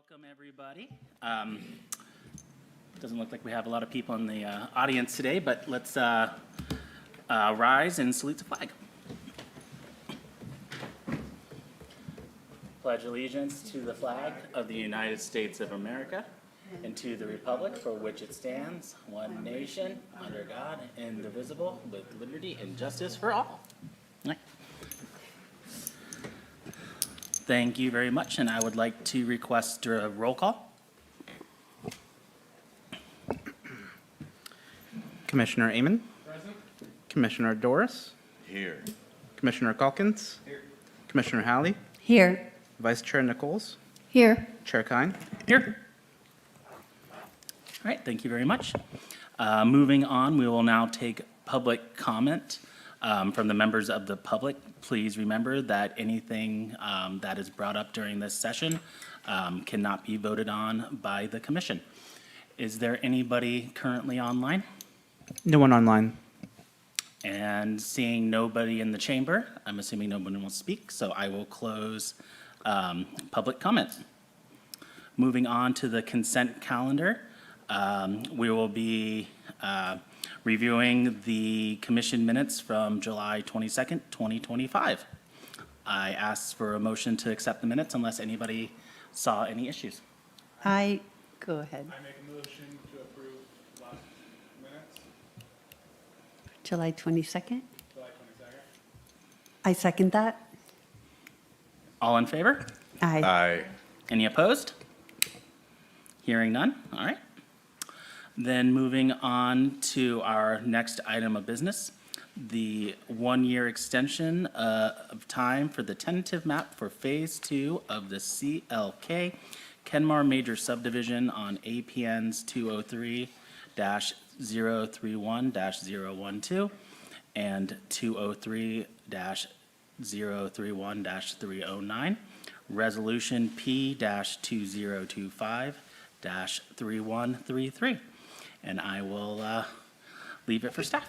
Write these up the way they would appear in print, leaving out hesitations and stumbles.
Welcome, everybody. Doesn't look like we have a lot of people in the audience today, but let's rise and salute the flag. Pledge allegiance to the flag of the United States of America and to the republic for which it stands, one nation, under God, indivisible, with liberty and justice for all. Thank you very much, and I would like to request a roll call. Commissioner Amon? Present. Commissioner Doris? Here. Commissioner Calkins? Here. Commissioner Halley? Here. Vice Chair Nichols? Here. Chair Kine? Here. All right, thank you very much. Moving on, we will now take public comment from the members of the public. Please remember that anything that is brought up during this session cannot be voted on by the commission. Is there anybody currently online? No one online. And seeing nobody in the chamber, I'm assuming nobody will speak, so I will close public comment. Moving on to the consent calendar, we will be reviewing the commission minutes from July 22nd, 2025. I ask for a motion to accept the minutes unless anybody saw any issues. Go ahead. I make a motion to approve last minutes, July 22nd? July 22nd. I second that. All in favor? Aye. Aye. Any opposed? Hearing none, all right. Then moving on to our next item of business, the one-year extension of time for the tentative map for Phase 2 of the CLK Kenmar Major Subdivision on APNs 203-031-012 and 203-031-309, Resolution P-2025-3133. And I will leave it for staff.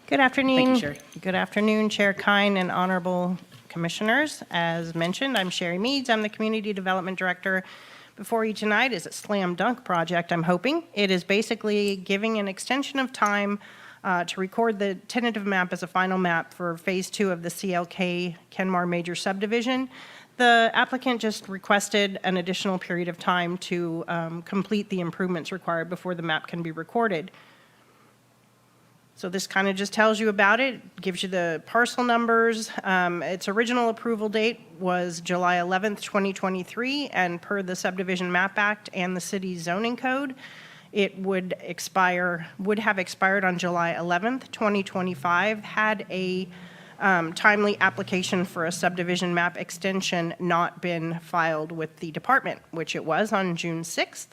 Good afternoon. Thank you, Sherry. Good afternoon, Chair Kine and honorable commissioners. As mentioned, I'm Sherry Meads. I'm the Community Development Director. Before you tonight is a slam dunk project, I'm hoping. It is basically giving an extension of time to record the tentative map as a final map for Phase 2 of the CLK Kenmar Major Subdivision. The applicant just requested an additional period of time to complete the improvements required before the map can be recorded. So this kind of just tells you about it, gives you the parcel numbers. Its original approval date was July 11th, 2023, and per the Subdivision Map Act and the city's zoning code, it would have expired on July 11th, 2025, had a timely application for a subdivision map extension not been filed with the department, which it was on June 6th,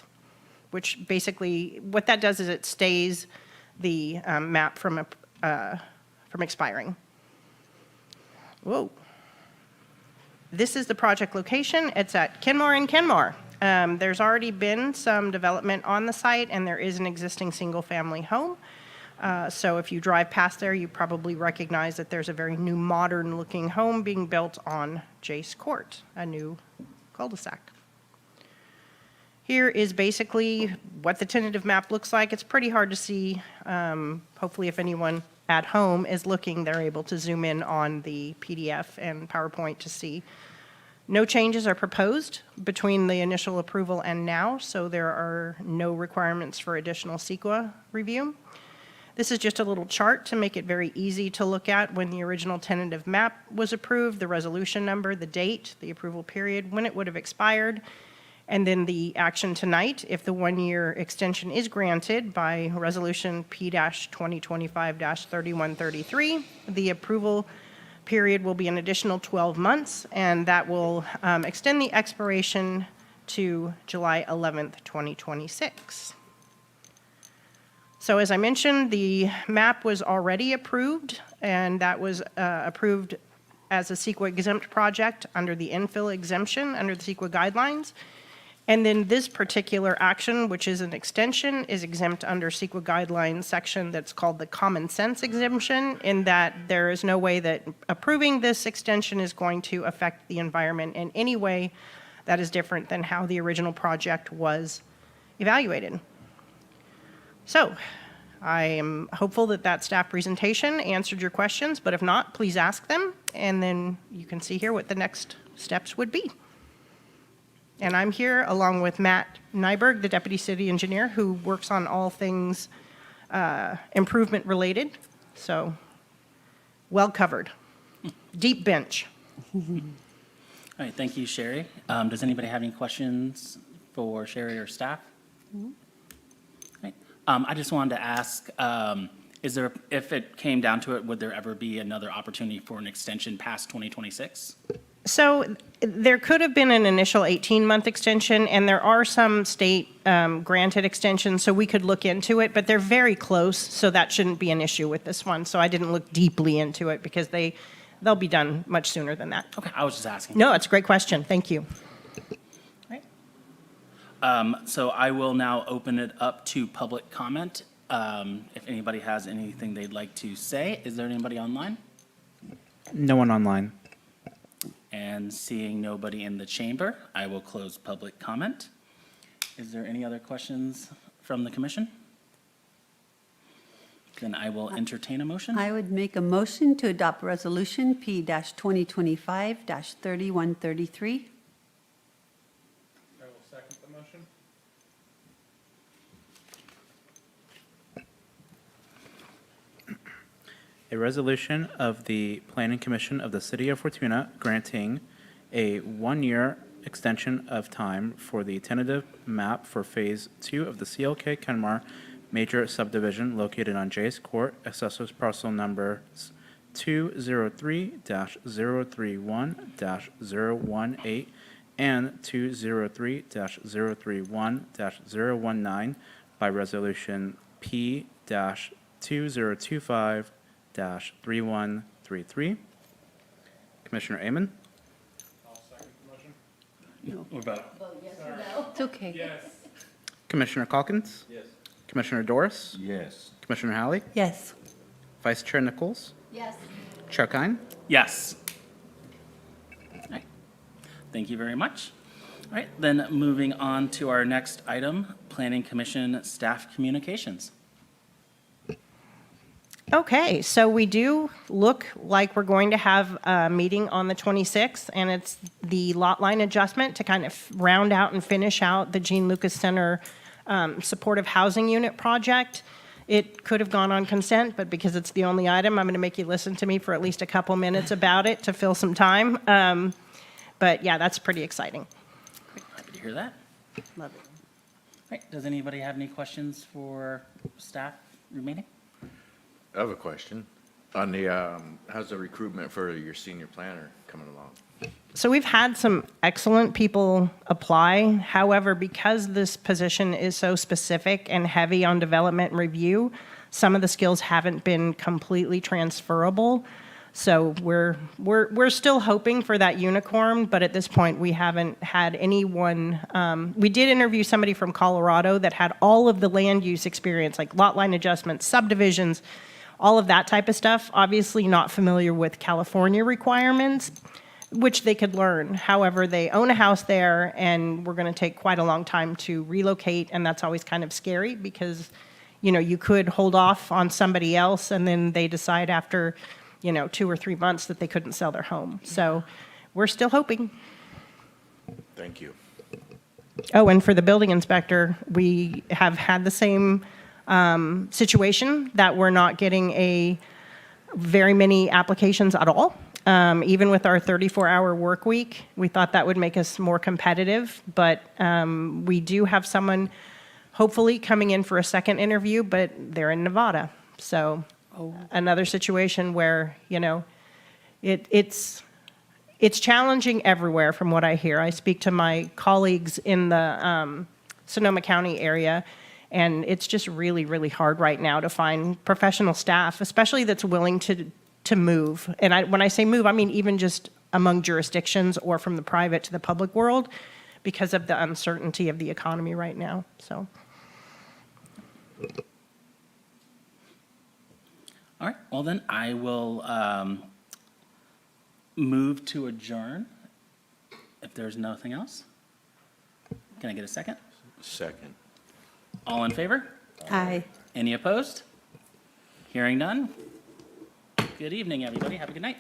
which basically, what that does is it stays the map from expiring. Whoa. This is the project location. It's at Kenmar and Kenmar. There's already been some development on the site, and there is an existing single-family home. So if you drive past there, you probably recognize that there's a very new modern-looking home being built on Jace Court, a new cul-de-sac. Here is basically what the tentative map looks like. It's pretty hard to see. Hopefully, if anyone at home is looking, they're able to zoom in on the PDF and PowerPoint to see. No changes are proposed between the initial approval and now, so there are no requirements for additional CEQA review. This is just a little chart to make it very easy to look at when the original tentative map was approved, the resolution number, the date, the approval period, when it would have expired, and then the action tonight if the one-year extension is granted by Resolution P-2025-3133. The approval period will be an additional 12 months, and that will extend the expiration to July 11th, 2026. So as I mentioned, the map was already approved, and that was approved as a CEQA exempt project under the infill exemption under the CEQA guidelines. And then this particular action, which is an extension, is exempt under CEQA guidelines section that's called the common sense exemption, in that there is no way that approving this extension is going to affect the environment in any way that is different than how the original project was evaluated. So I am hopeful that that staff presentation answered your questions, but if not, please ask them, and then you can see here what the next steps would be. And I'm here along with Matt Nyberg, the Deputy City Engineer, who works on all things improvement related. So, well covered. Deep bench. All right, thank you, Sherry. Does anybody have any questions for Sherry or staff? Right. I just wanted to ask, is there, if it came down to it, would there ever be another opportunity for an extension past 2026? So there could have been an initial 18-month extension, and there are some state granted extensions, so we could look into it, but they're very close, so that shouldn't be an issue with this one. So I didn't look deeply into it because they'll be done much sooner than that. Okay, I was just asking. No, it's a great question. Thank you. Right. So I will now open it up to public comment. If anybody has anything they'd like to say, is there anybody online? No one online. And seeing nobody in the chamber, I will close public comment. Is there any other questions from the commission? Then I will entertain a motion. I would make a motion to adopt Resolution P-2025-3133. I will second the motion. A resolution of the Planning Commission of the City of Fortuna granting a one-year extension of time for the tentative map for Phase 2 of the CLK Kenmar Major Subdivision located on Jay's Court, Assessors Parcel Numbers 203-031-018 and 203-031-019 by Resolution P-2025-3133. Commissioner Amon? I'll second the motion. Or vote. It's okay. Yes. Commissioner Calkins? Yes. Commissioner Doris? Yes. Commissioner Halley? Yes. Vice Chair Nichols? Yes. Chair Kine? Yes. All right. Thank you very much. All right, then moving on to our next item, Planning Commission Staff Communications. Okay, so we do look like we're going to have a meeting on the 26th, and it's the lot line adjustment to kind of round out and finish out the Gene Lucas Center supportive housing unit project. It could have gone on consent, but because it's the only item, I'm going to make you listen to me for at least a couple minutes about it to fill some time. But yeah, that's pretty exciting. Great, happy to hear that. Love it. All right, does anybody have any questions for staff remaining? I have a question. On the, how's the recruitment for your senior planner coming along? So we've had some excellent people apply. However, because this position is so specific and heavy on development and review, some of the skills haven't been completely transferable. So we're still hoping for that unicorn, but at this point we haven't had anyone. We did interview somebody from Colorado that had all of the land use experience, like lot line adjustments, subdivisions, all of that type of stuff. Obviously not familiar with California requirements, which they could learn. However, they own a house there, and we're going to take quite a long time to relocate, and that's always kind of scary because, you know, you could hold off on somebody else, and then they decide after, 2 or 3 months that they couldn't sell their home. So we're still hoping. Thank you. Oh, and for the building inspector, we have had the same situation that we're not getting very many applications at all. Even with our 34-hour work week, we thought that would make us more competitive, but we do have someone hopefully coming in for a second interview, but they're in Nevada. So another situation where, it's challenging everywhere from what I hear. I speak to my colleagues in the Sonoma County area, and it's just really, really hard right now to find professional staff, especially that's willing to move. And when I say move, I mean even just among jurisdictions or from the private to the public world because of the uncertainty of the economy right now. So. All right, well then, I will move to adjourn if there's nothing else. Can I get a second? Second. All in favor? Aye. Any opposed? Hearing none? Good evening, everybody. Have a good night.